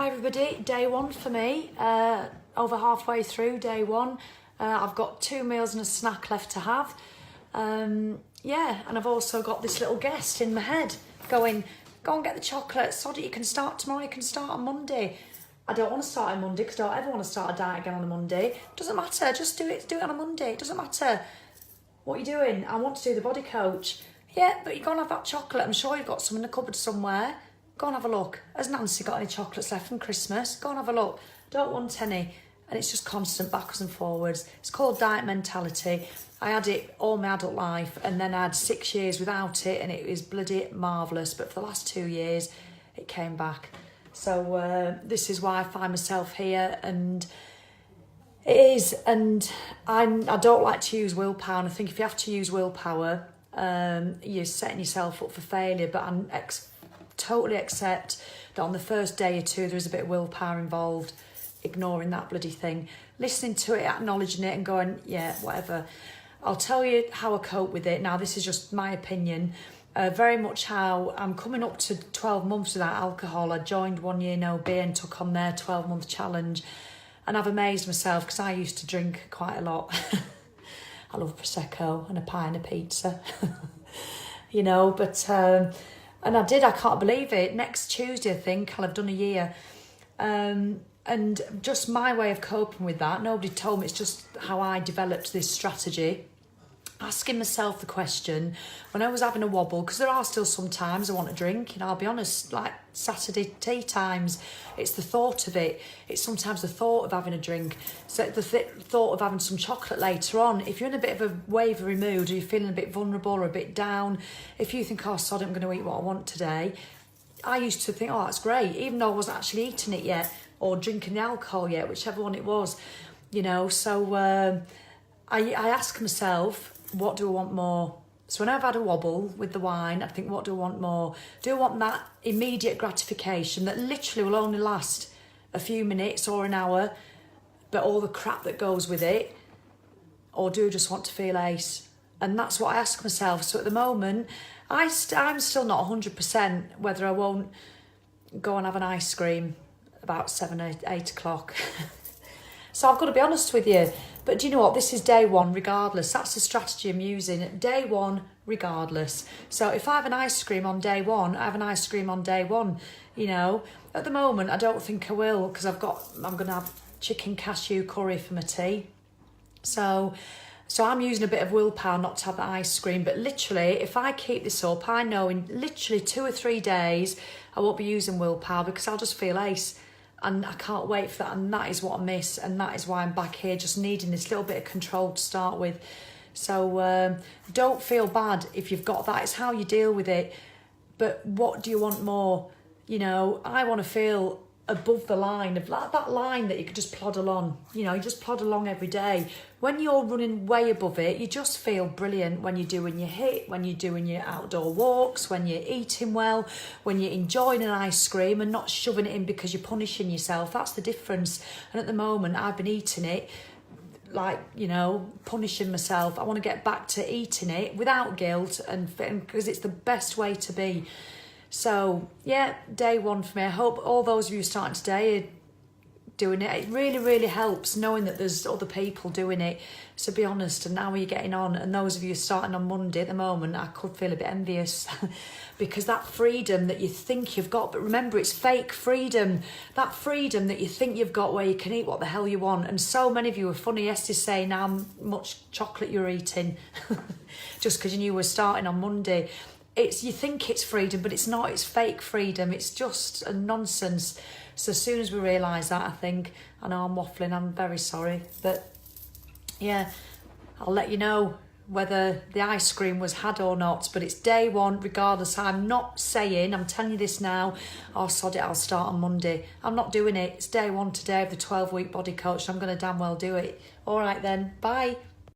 Hi everybody, day one for me, over halfway through day one. I've got 2 meals and a snack left to have. Yeah, and I've also got this little guest in my head going, go and get the chocolate, sod it, you can start tomorrow, you can start on Monday. I don't want to start on Monday because I don't ever want to start a diet again on a Monday. Doesn't matter, just do it on a Monday, it doesn't matter. What are you doing? I want to do the Bodycoach. Yeah, but you go and have that chocolate, I'm sure you've got some in the cupboard somewhere. Go and have a look. Has Nancy got any chocolates left from Christmas? Go and have a look. Don't want any. And it's just constant backwards and forwards. It's called diet mentality. I had it all my adult life and then I had 6 years without it and it was bloody marvellous. But for the last 2 years, it came back. So this is why I find myself here, and it is. And I don't like to use willpower. And I think if you have to use willpower, you're setting yourself up for failure. But I'm totally accept that on the first day or two there is a bit of willpower involved, ignoring that bloody thing, listening to it, acknowledging it and going, yeah, whatever. I'll tell you how I cope with it. Now, this is just my opinion. Very much how I'm coming up to 12 months without alcohol. I joined 1 year no beer and took on their 12-month challenge, and I've amazed myself because I used to drink quite a lot. I love Prosecco and a pie and a pizza, you know, but and I can't believe it. Next Tuesday, I think, I'll have done a year. And just my way of coping with that, nobody told me, it's just how I developed this strategy. Asking myself the question, when I was having a wobble, because there are still some times I want to drink, you know, I'll be honest, like Saturday tea times, it's the thought of it. It's sometimes the thought of having a drink. So the thought of having some chocolate later on. If you're in a bit of a wavery mood or you're feeling a bit vulnerable or a bit down, if you think, oh, sod, I'm going to eat what I want today, I used to think, oh, that's great, even though I wasn't actually eating it yet or drinking the alcohol yet, whichever one it was, you know. So I ask myself, what do I want more? So when I've had a wobble with the wine, I think, what do I want more? Do I want that immediate gratification that literally will only last a few minutes or an hour, but all the crap that goes with it? Or do I just want to feel ace? And that's what I ask myself. So at the moment, I'm still not 100% whether I won't go and have an ice cream about 7 or 8 o'clock. So I've got to be honest with you. But do you know what? This is day one regardless. That's the strategy I'm using. Day one regardless. So if I have an ice cream on day one, I have an ice cream on day one. You know, at the moment, I don't think I will because I'm going to have chicken cashew curry for my tea. So I'm using a bit of willpower not to have the ice cream. But literally, if I keep this up, I know in literally 2 or 3 days, I won't be using willpower because I'll just feel ace. And I can't wait for that, and that is what I miss, and that is why I'm back here, just needing this little bit of control to start with. So don't feel bad if you've got that. It's how you deal with it. But what do you want more? You know, I want to feel above the line of that line that you could just plod along. You know, you just plod along every day. When you're running way above it, you just feel brilliant when you're doing your HIIT, when you're doing your outdoor walks, when you're eating well, when you're enjoying an ice cream and not shoving it in because you're punishing yourself. That's the difference. And at the moment, I've been eating it like, you know, punishing myself. I want to get back to eating it without guilt and because it's the best way to be. So, yeah, day one for me. I hope all those of you starting today are doing it. It really, really helps knowing that there's other people doing it. So be honest, and how are you getting on? And those of you starting on Monday at the moment, I could feel a bit envious because that freedom that you think you've got, but remember, it's fake freedom. That freedom that you think you've got where you can eat what the hell you want. And so many of you were funny yesterday saying how much chocolate you're eating just because you knew we were starting on Monday. You think it's freedom, but it's not. It's fake freedom. It's just a nonsense. So as soon as we realise that, I know I'm waffling, I'm very sorry. But yeah, I'll let you know whether the ice cream was had or not. But it's day one regardless. I'm not saying, I'm telling you this now, oh sod it, I'll start on Monday. I'm not doing it. It's day one today of the 12-week Bodycoach. I'm going to damn well do it. All right then, bye.